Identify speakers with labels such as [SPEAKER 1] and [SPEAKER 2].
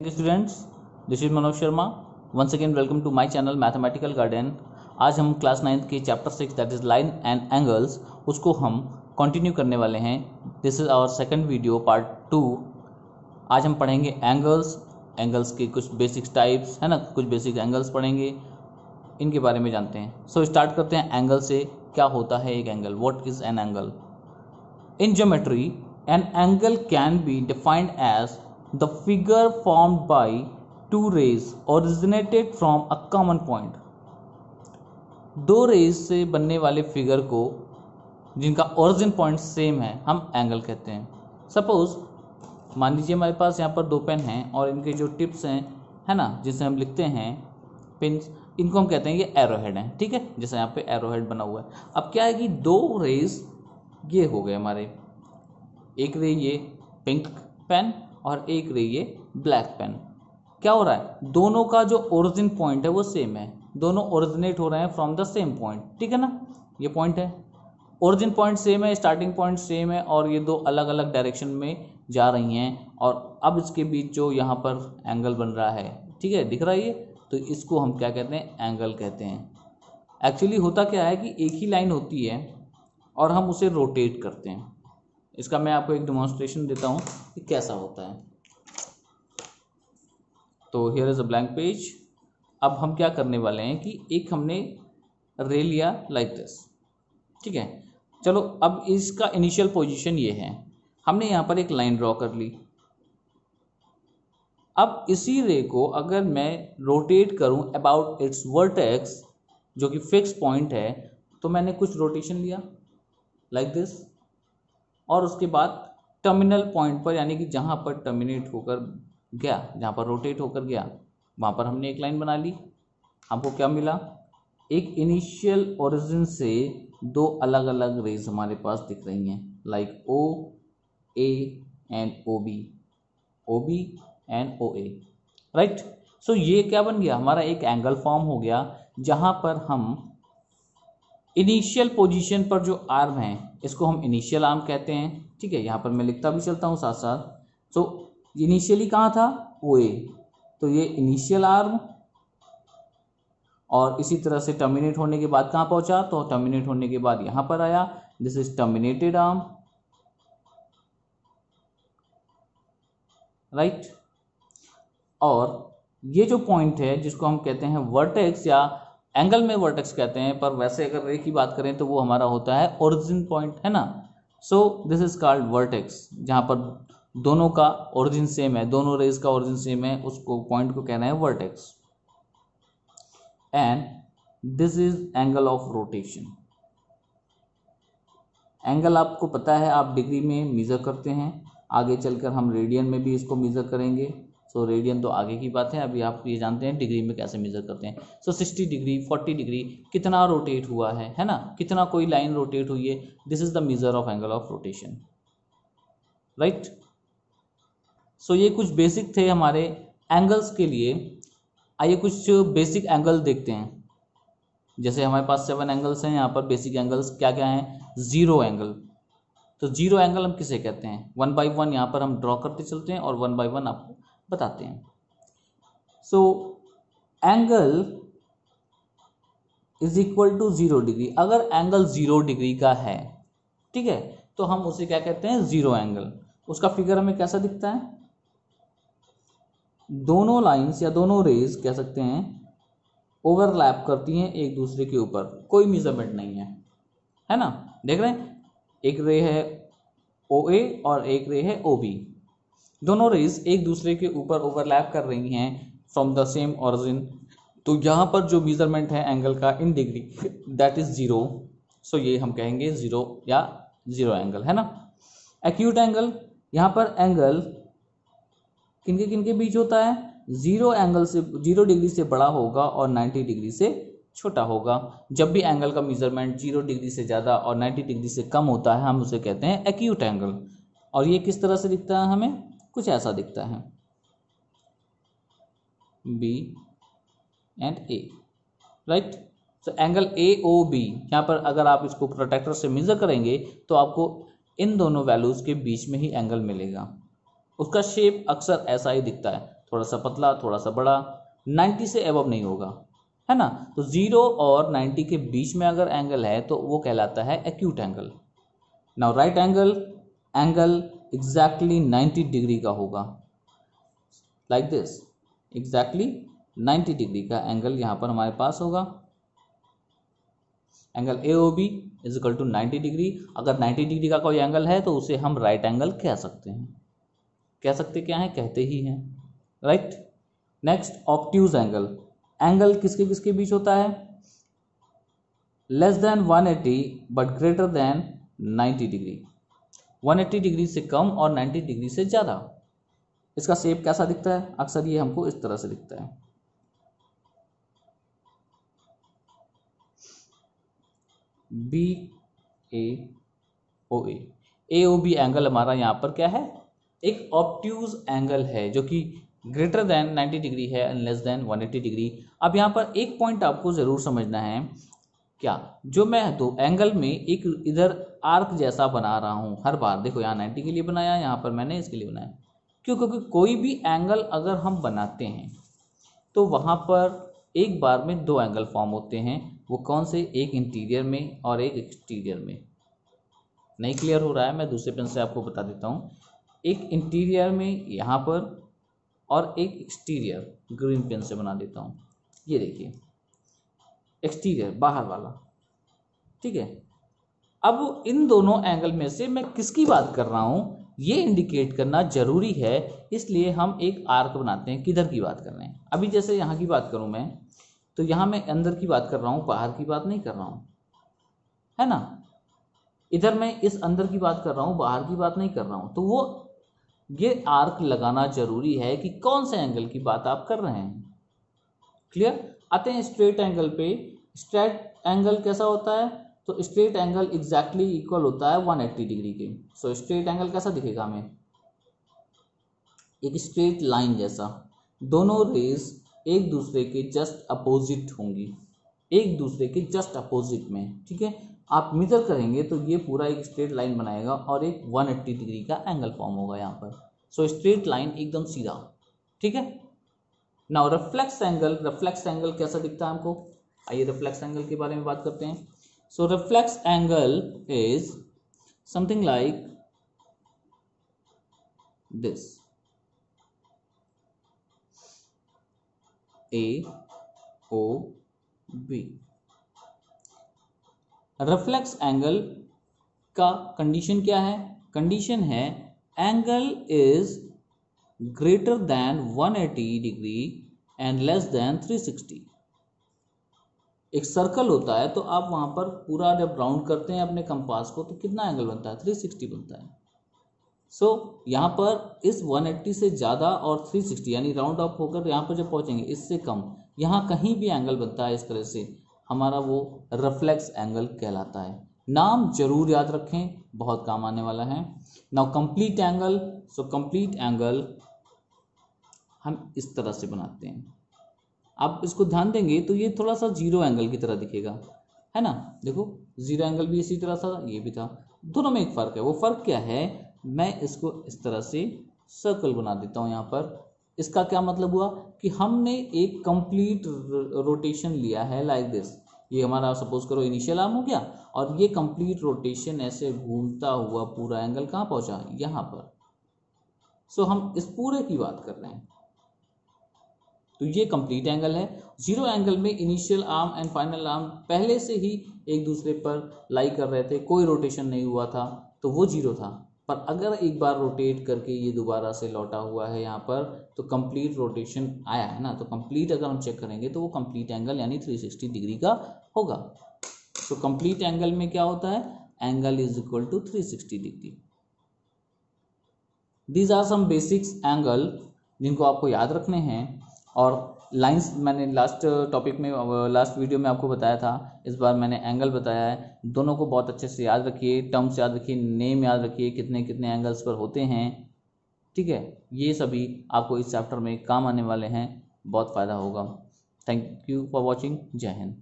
[SPEAKER 1] Students, this is Manoj Sharma. Once again welcome to my channel mathematical garden. आज हम class 9th के chapter 6 that is line and angles उसको हम continue करने वाले हैं. This is our second video part 2. आज हम पढ़ेंगे एंगल्स के कुछ बेसिक टाइप्स है ना, कुछ बेसिक एंगल्स पढ़ेंगे, इनके बारे में जानते हैं. सो स्टार्ट करते हैं एंगल से. क्या होता है एक angle? What is an angle? In geometry, an angle can be defined as the figure formed by two rays originated from a common point. दो रेज से बनने वाले फिगर को जिनका ओरिजिन पॉइंट सेम है हम एंगल कहते हैं. सपोज मान लीजिए हमारे पास यहाँ पर दो पेन हैं और इनके जो टिप्स हैं है ना, जिसे हम लिखते हैं पिंस, इनको हम कहते हैं ये एरोहेड हैं. ठीक है, जैसे यहाँ पे एरोहेड बना हुआ है. अब क्या है कि दो रेज ये हो गए हमारे, एक रे ये पिंक पेन और एक रे ये ब्लैक पेन. क्या हो रहा है? दोनों का जो ओरिजिन पॉइंट है वो सेम है, दोनों ओरिजिनेट हो रहे हैं फ्रॉम द सेम पॉइंट. ठीक है ना, ये पॉइंट है, ओरिजिन पॉइंट सेम है, स्टार्टिंग पॉइंट सेम है और ये दो अलग अलग डायरेक्शन में जा रही हैं. और अब इसके बीच जो यहाँ पर एंगल बन रहा है, ठीक है, दिख रहा है ये, तो इसको हम क्या कहते हैं? एंगल कहते हैं. एक्चुअली होता क्या है कि एक ही लाइन होती है और हम उसे रोटेट करते हैं. इसका मैं आपको एक डेमोन्स्ट्रेशन देता हूँ कि कैसा होता है. तो here is a blank page. अब हम क्या करने वाले हैं कि एक हमने रे लिया लाइक दिस. ठीक है, चलो अब इसका इनिशियल पोजीशन ये है, हमने यहाँ पर एक लाइन ड्रॉ कर ली. अब इसी रे को अगर मैं रोटेट करूँ अबाउट इट्स वर्टेक्स जो कि फिक्स पॉइंट है, तो मैंने कुछ रोटेशन लिया लाइक दिस और उसके बाद टर्मिनल पॉइंट पर, यानी कि जहाँ पर टर्मिनेट होकर गया, जहाँ पर रोटेट होकर गया, वहाँ पर हमने एक लाइन बना ली. हमको क्या मिला? एक इनिशियल ओरिजिन से दो अलग अलग रेज हमारे पास दिख रही हैं, like O A and O B and O A. Right, so ये क्या बन गया? हमारा एक एंगल फॉर्म हो गया जहाँ पर हम इनिशियल पोजीशन पर जो आर्म है इसको हम इनिशियल आर्म कहते हैं. ठीक है, यहाँ पर मैं लिखता भी चलता हूँ साथ साथ. सो इनिशियली कहाँ था? ओ ए, तो ये इनिशियल आर्म, और इसी तरह से टर्मिनेट होने के बाद कहाँ पहुँचा? तो टर्मिनेट होने के बाद यहाँ पर आया, this is terminated arm. Right, और ये जो पॉइंट है जिसको हम कहते हैं वर्टेक्स, या एंगल में वर्टेक्स कहते हैं, पर वैसे अगर रे की बात करें तो वो हमारा होता है ओरिजिन पॉइंट, है ना. So this is called vertex, जहाँ पर दोनों का ओरिजिन सेम है, दोनों रेज का ओरिजिन सेम है, उसको पॉइंट को कहना है vertex. And this is angle of rotation. Angle आपको पता है, आप डिग्री में मेजर करते हैं, आगे चलकर हम रेडियन में भी इसको मेजर करेंगे. सो रेडियन तो आगे की बात है, अभी आप ये जानते हैं डिग्री में कैसे मेजर करते हैं. सो 60 डिग्री 40 डिग्री कितना रोटेट हुआ है ना, कितना कोई लाइन रोटेट हुई है, this is the measure of angle of rotation. Right, so ये कुछ बेसिक थे हमारे एंगल्स के लिए. आइए कुछ बेसिक एंगल देखते हैं. जैसे हमारे पास 7 एंगल्स हैं यहाँ पर. बेसिक एंगल्स क्या क्या हैं? Zero angle. तो जीरो एंगल हम किसे कहते हैं? 1 by 1 यहाँ पर हम ड्रॉ करते चलते हैं और 1 by 1 आपको बताते हैं. So angle is equal to 0 degree. अगर एंगल 0 डिग्री का है, ठीक है, तो हम उसे क्या कहते हैं? Zero angle. उसका फिगर हमें कैसा दिखता है? दोनों लाइंस या दोनों रेज कह सकते हैं ओवरलैप करती हैं एक दूसरे के ऊपर, कोई मेजरमेंट नहीं है ना. देख रहे हैं, एक रे है ओ ए और एक रे है ओ बी. दोनों रेज एक दूसरे के ऊपर ओवरलैप कर रही हैं फ्रॉम द सेम ओरिजिन. तो यहाँ पर जो मेजरमेंट है एंगल का इन डिग्री, दैट इज 0. सो ये हम कहेंगे 0 या जीरो एंगल, है ना. एक्यूट एंगल, यहाँ पर एंगल किनके किनके बीच होता है? 0 डिग्री से बड़ा होगा और 90 डिग्री से छोटा होगा. जब भी एंगल का मेजरमेंट 0 डिग्री से ज़्यादा और 90 डिग्री से कम होता है हम उसे कहते हैं एक्यूट एंगल. और ये किस तरह से दिखता है? हमें कुछ ऐसा दिखता है, B and A. Right, so angle A O B, यहाँ पर अगर आप इसको प्रोटेक्टर से मेजर करेंगे तो आपको इन दोनों वैल्यूज़ के बीच में ही एंगल मिलेगा. उसका शेप अक्सर ऐसा ही दिखता है. थोड़ा सा पतला, थोड़ा सा बड़ा, 90 से एबव नहीं होगा, है ना। तो 0 और 90 के बीच में अगर एंगल है तो वो कहलाता है acute angle. Now right angle exactly 90 degree का होगा, लाइक दिस, एग्जैक्टली 90 डिग्री का एंगल यहाँ पर हमारे पास होगा। Angle AOB is equal to 90 degree. अगर 90 डिग्री का कोई एंगल है तो उसे हम राइट एंगल कह सकते हैं। कह सकते क्या है, कहते ही हैं, right. Next obtuse angle. Angle किसके किसके बीच होता है, less than 180 but greater than 90 degree. 180 degree से कम और 90 डिग्री से ज़्यादा। इसका शेप कैसा दिखता है, अक्सर ये हमको इस तरह से दिखता है, BAOA। AOB एंगल हमारा यहाँ पर क्या है, एक ऑब्ट्यूज एंगल है जो कि ग्रेटर देन 90 डिग्री है एंड लेस देन 180 डिग्री। अब यहाँ पर एक पॉइंट आपको ज़रूर समझना है, क्या जो मैं दो एंगल में एक इधर आर्क जैसा बना रहा हूँ हर बार, देखो यहाँ 90 के लिए बनाया, यहाँ पर मैंने इसके लिए बनाया, क्यों, क्योंकि कोई भी एंगल अगर हम बनाते हैं तो वहाँ पर एक बार में दो एंगल फॉर्म होते हैं। वो कौन से, एक इंटीरियर में और एक एक्सटीरियर में। नहीं क्लियर हो रहा है, मैं दूसरे पेन से आपको बता देता हूँ। एक इंटीरियर में यहाँ पर और एक एक्सटीरियर ग्रीन पेन से बना देता हूँ। ये देखिए एक्सटीरियर बाहर वाला, ठीक है। अब इन दोनों एंगल में से मैं किसकी बात कर रहा हूँ ये इंडिकेट करना जरूरी है, इसलिए हम एक आर्क बनाते हैं, किधर की बात कर रहे हैं। अभी जैसे यहाँ की बात करूँ मैं, तो यहाँ मैं अंदर की बात कर रहा हूँ, बाहर की बात नहीं कर रहा हूँ, है ना। इधर मैं इस अंदर की बात कर रहा हूँ, बाहर की बात नहीं कर रहा हूँ। तो वो ये आर्क लगाना जरूरी है कि कौन से एंगल की बात आप कर रहे हैं। क्लियर। आते हैं स्ट्रेट एंगल पे। स्ट्रेट एंगल कैसा होता है, तो स्ट्रेट एंगल एग्जैक्टली इक्वल होता है 180 डिग्री के। सो स्ट्रेट एंगल कैसा दिखेगा हमें, एक स्ट्रेट लाइन जैसा, दोनों रेज एक दूसरे के जस्ट अपोजिट होंगी, एक दूसरे के जस्ट अपोजिट में, ठीक है। आप मेजर करेंगे तो ये पूरा एक स्ट्रेट लाइन बनाएगा और एक 180 डिग्री का एंगल फॉर्म होगा यहाँ पर। सो स्ट्रेट लाइन एकदम सीधा, ठीक है। नाउ रिफ्लेक्स एंगल कैसा दिखता है हमको, आइए रिफ्लेक्स एंगल के बारे में बात करते हैं। So reflex angle is something like this, AOB। Reflex angle का कंडीशन क्या है, कंडीशन है angle is greater than 180 degree and less than 360। एक सर्कल होता है तो आप वहां पर पूरा जब राउंड करते हैं अपने कंपास को तो कितना एंगल बनता है, 360 बनता है। सो यहाँ पर इस 180 से ज़्यादा और 360 यानी राउंड ऑफ होकर यहाँ पर जब पहुँचेंगे इससे कम, यहाँ कहीं भी एंगल बनता है इस तरह से, हमारा वो रिफ्लेक्स एंगल कहलाता है। नाम जरूर याद रखें, बहुत काम आने वाला है। Now complete angle. So complete angle हम इस तरह से बनाते हैं, आप इसको ध्यान देंगे तो ये थोड़ा सा जीरो एंगल की तरह दिखेगा, है ना। देखो जीरो एंगल भी इसी तरह था, ये भी था, दोनों में एक फ़र्क है। वो फ़र्क क्या है, मैं इसको इस तरह से सर्कल बना देता हूँ यहाँ पर। इसका क्या मतलब हुआ कि हमने एक कंप्लीट रोटेशन लिया है लाइक दिस। ये हमारा सपोज करो इनिशियल आर्म हो गया और ये कंप्लीट रोटेशन ऐसे घूमता हुआ पूरा एंगल कहाँ पहुँचा, यहाँ पर। सो हम इस पूरे की बात कर रहे हैं, तो ये कंप्लीट एंगल है। जीरो एंगल में initial arm and final arm पहले से ही एक दूसरे पर लाई कर रहे थे, कोई रोटेशन नहीं हुआ था, तो वो जीरो था। पर अगर एक बार रोटेट करके ये दोबारा से लौटा हुआ है यहाँ पर, तो कंप्लीट रोटेशन आया है ना, तो कंप्लीट अगर हम चेक करेंगे तो वो कंप्लीट एंगल यानी 360 डिग्री का होगा। तो कंप्लीट एंगल में क्या होता है, angle is equal to 360 degree. These are some basics angle जिनको आपको याद रखने हैं। और लाइंस मैंने लास्ट टॉपिक में, लास्ट वीडियो में आपको बताया था, इस बार मैंने एंगल बताया है। दोनों को बहुत अच्छे से याद रखिए, टर्म्स याद रखिए, नेम याद रखिए, कितने कितने एंगल्स पर होते हैं, ठीक है। ये सभी आपको इस चैप्टर में काम आने वाले हैं, बहुत फ़ायदा होगा। Thank you for watching. जय हिंद।